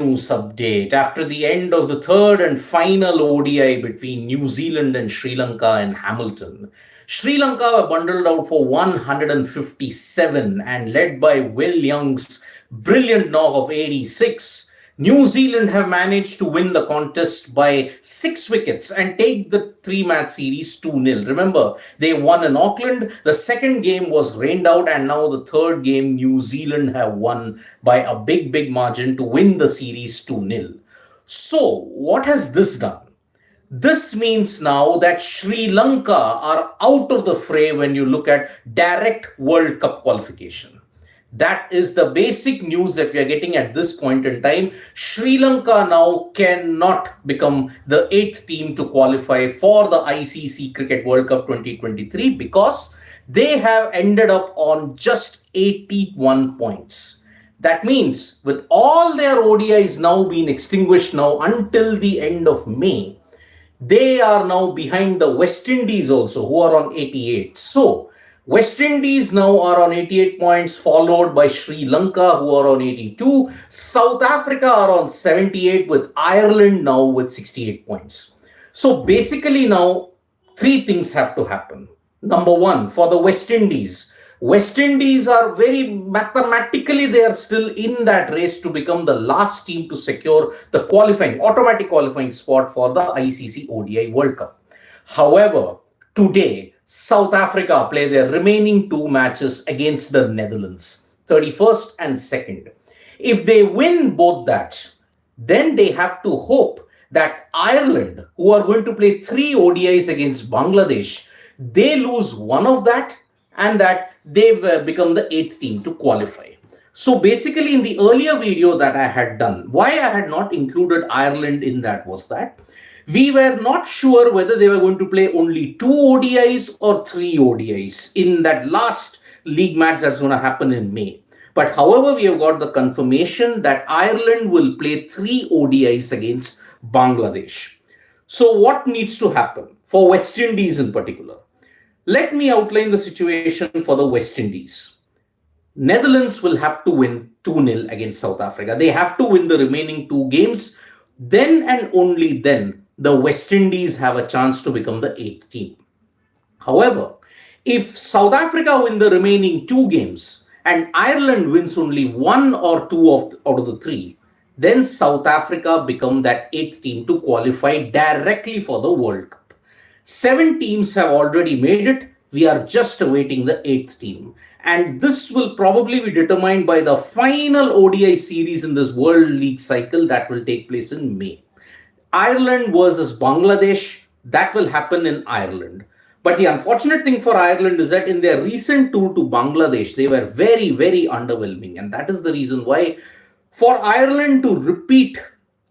news update. After the end of the third and final ODI between New Zealand and Sri Lanka in Hamilton, Sri Lanka were bundled out for 157 and led by Will Young's brilliant knock of 86. New Zealand have managed to win the contest by 6 wickets and take the three-match series 2-0. Remember, they won in Auckland. The second game was rained out, and now the third game, New Zealand have won by a big, big margin to win the series 2-0. So, what has this done? This means now that Sri Lanka are out of the fray when you look at direct World Cup qualification. That is the basic news that we are getting at this point in time. Sri Lanka now cannot become the eighth team to qualify for the ICC Cricket World Cup 2023 because they have ended up on just 81 points. That means with all their ODIs now being extinguished now until the end of May, they are now behind the West Indies also, who are on 88. So, West Indies now are on 88 points, followed by Sri Lanka, who are on 82. South Africa are on 78, with Ireland now with 68 points. So basically now, three things have to happen. Number one, for the West Indies are very mathematically, they are still in that race to become the last team to secure the automatic qualifying spot for the ICC ODI World Cup. However, today, South Africa play their remaining two matches against the Netherlands, 31st and 2nd. If they win both that, then they have to hope that Ireland, who are going to play 3 ODIs against Bangladesh, they lose one of that and that they've become the 8th team to qualify. So basically in the earlier video that I had done, why I had not included Ireland in that was that we were not sure whether they were going to play only 2 ODIs or 3 ODIs in that last league match that's going to happen in May. But however, we have got the confirmation that Ireland will play 3 ODIs against Bangladesh. So what needs to happen for West Indies in particular? Let me outline the situation for the West Indies. Netherlands will have to win 2-0 against South Africa. They have to win the remaining 2 games. Then and only then the West Indies have a chance to become the 8th team. However, if South Africa win the remaining 2 games and Ireland wins only 1 or 2 out of the 3, then South Africa become that 8th team to qualify directly for the World Cup. 7 teams have already made it. We are just awaiting the 8th team. And this will probably be determined by the final ODI series in this World League cycle that will take place in May. Ireland versus Bangladesh, that will happen in Ireland. But the unfortunate thing for Ireland is that in their recent tour to Bangladesh, they were very, very underwhelming. And that is the reason why for Ireland to repeat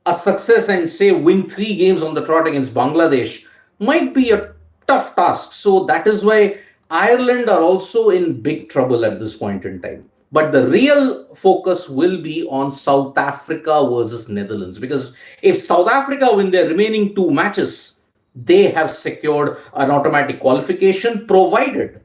a success and say win 3 games on the trot against Bangladesh might be a tough task. So that is why Ireland are also in big trouble at this point in time. But the real focus will be on South Africa versus Netherlands. Because if South Africa win their remaining 2 matches, they have secured an automatic qualification provided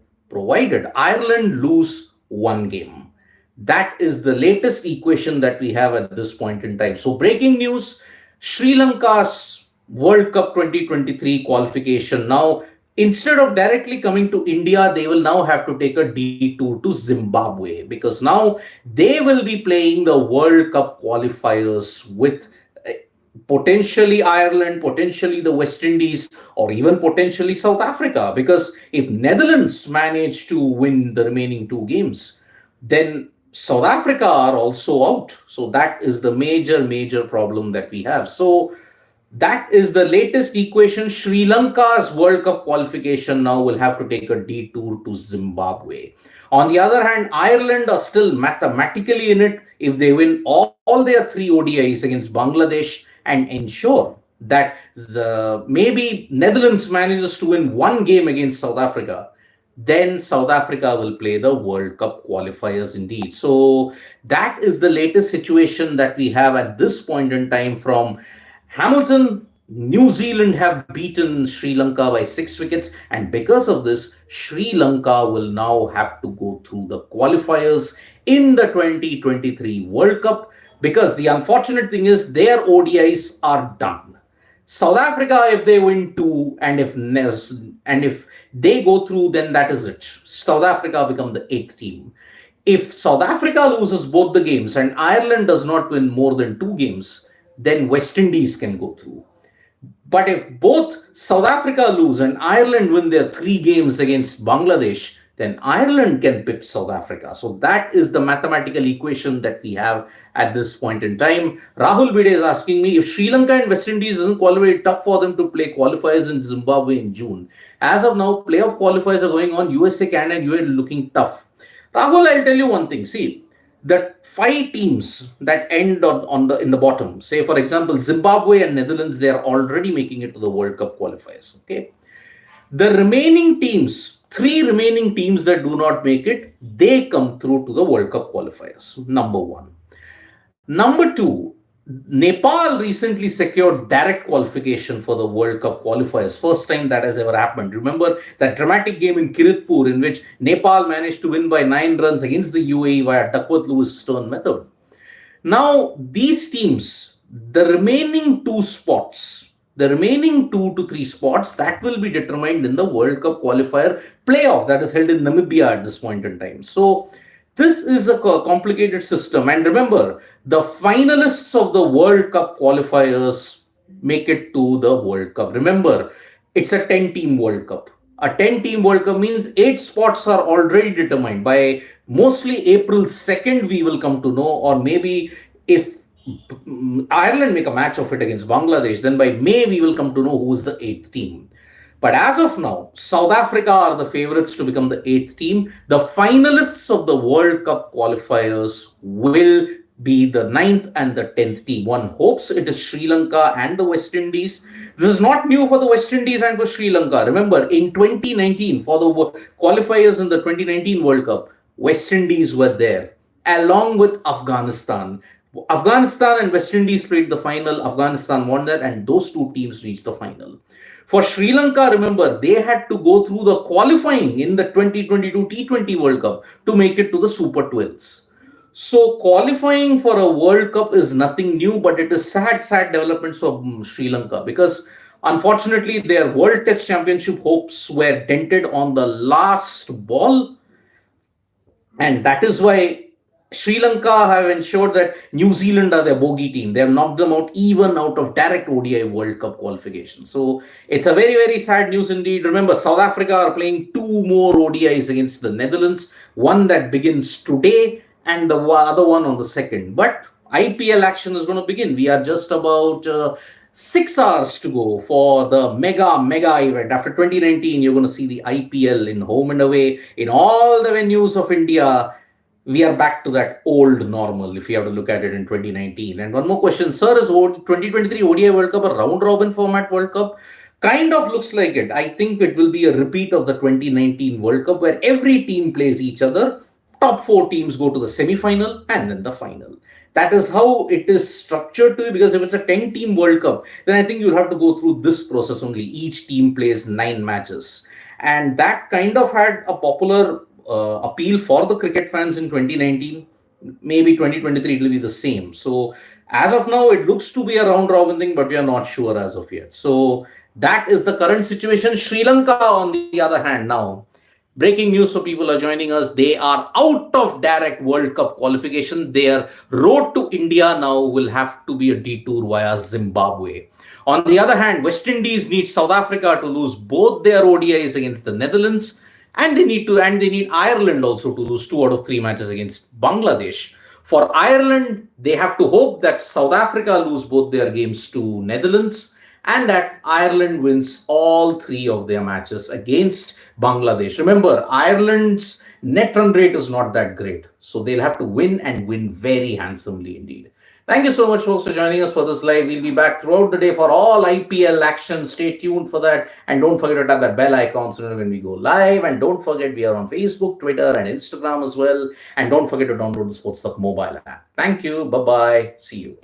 Ireland lose 1 game. That is the latest equation that we have at this point in time. So breaking news, Sri Lanka's World Cup 2023 qualification now, instead of directly coming to India, they will now have to take a detour to Zimbabwe because now they will be playing the World Cup qualifiers with potentially Ireland, potentially the West Indies, or even potentially South Africa. Because if Netherlands manage to win the remaining 2 games, then South Africa are also out. So that is the major problem that we have. So that is the latest equation. Sri Lanka's World Cup qualification now will have to take a detour to Zimbabwe. On the other hand, Ireland are still mathematically in it if they win all their 3 ODIs against Bangladesh and ensure that maybe Netherlands manages to win 1 game against South Africa. Then South Africa will play the World Cup qualifiers indeed. So that is the latest situation that we have at this point in time from Hamilton. New Zealand have beaten Sri Lanka by 6 wickets, and because of this, Sri Lanka will now have to go through the qualifiers in the 2023 World Cup because the unfortunate thing is their ODIs are done. South Africa, if they win two, and if they go through, then that is it. South Africa become the eighth team. If South Africa loses both the games and Ireland does not win more than two games, then West Indies can go through. But if both South Africa lose and Ireland win their three games against Bangladesh, then Ireland can pip South Africa. So that is the mathematical equation that we have at this point in time. Rahul Bide is asking me if Sri Lanka and West Indies doesn't qualify, tough for them to play qualifiers in Zimbabwe in June. As of now, playoff qualifiers are going on. USA, Canada, and UAE looking tough. Rahul, I'll tell you one thing. See, the five teams that end on the in the bottom, say for example Zimbabwe and Netherlands, they are already making it to the World Cup qualifiers. Okay, the remaining teams, three remaining teams that do not make it, they come through to the World Cup qualifiers. Number one. Number two, Nepal recently secured direct qualification for the World Cup qualifiers. First time that has ever happened. Remember that dramatic game in Kiritpur in which Nepal managed to win by 9 runs against the UAE via Duckworth Lewis Stern method. Now, these teams, the remaining 2 to 3 spots, that will be determined in the World Cup qualifier playoff that is held in Namibia at this point in time. So, this is a complicated system. And remember, the finalists of the World Cup qualifiers make it to the World Cup. Remember, it's a 10-team World Cup. A 10-team World Cup means 8 spots are already determined. By mostly April 2nd, we will come to know, or maybe if Ireland make a match of it against Bangladesh, then by May, we will come to know who is the 8th team. But as of now, South Africa are the favorites to become the 8th team. The finalists of the World Cup qualifiers will be the 9th and the 10th team. One hopes it is Sri Lanka and the West Indies. This is not new for the West Indies and for Sri Lanka. Remember, in 2019, for the qualifiers in the 2019 World Cup, West Indies were there, along with Afghanistan. Afghanistan and West Indies played the final. Afghanistan won that, and those two teams reached the final. For Sri Lanka, remember, they had to go through the qualifying in the 2022 T20 World Cup to make it to the Super 12s. So qualifying for a World Cup is nothing new, but it is sad developments of Sri Lanka, because unfortunately their World Test Championship hopes were dented on the last ball. And that is why Sri Lanka have ensured that New Zealand are their bogey team. They have knocked them out even out of direct ODI World Cup qualification. So it's a very sad news indeed. Remember, South Africa are playing 2 more ODIs against the Netherlands. One that begins today and the other one on the 2nd. But IPL action is going to begin. We are just about 6 hours to go for the mega event. After 2019, you're going to see the IPL in home and away in all the venues of India. We are back to that old normal if you have to look at it in 2019. And one more question, sir, is 2023 ODI World Cup a round robin format World Cup? Kind of looks like it. I think it will be a repeat of the 2019 World Cup where every team plays each other. Top 4 teams go to the semi-final and then the final. That is how it is structured to you, because if it's a 10-team World Cup, then I think you'll have to go through this process only. Each team plays 9 matches. And that kind of had a popular appeal for the cricket fans in 2019. Maybe 2023 it will be the same. So as of now, it looks to be a round robin thing, but we are not sure as of yet. So that is the current situation. Sri Lanka, on the other hand, now breaking news for people are joining us. They are out of direct World Cup qualification. Their road to India now will have to be a detour via Zimbabwe. On the other hand, West Indies need South Africa to lose both their ODIs against the Netherlands. And they need Ireland also to lose 2 out of 3 matches against Bangladesh. For Ireland, they have to hope that South Africa lose both their games to Netherlands and that Ireland wins all 3 of their matches against Bangladesh. Remember, Ireland's net run rate is not that great. So they'll have to win and win very handsomely indeed. Thank you so much, folks, for joining us for this live. We'll be back throughout the day for all IPL action. Stay tuned for that. And don't forget to tap that bell icon so when we go live. And don't forget, we are on Facebook, Twitter, and Instagram as well. And don't forget to download the Sports Talk mobile app. Thank you. Bye-bye. See you.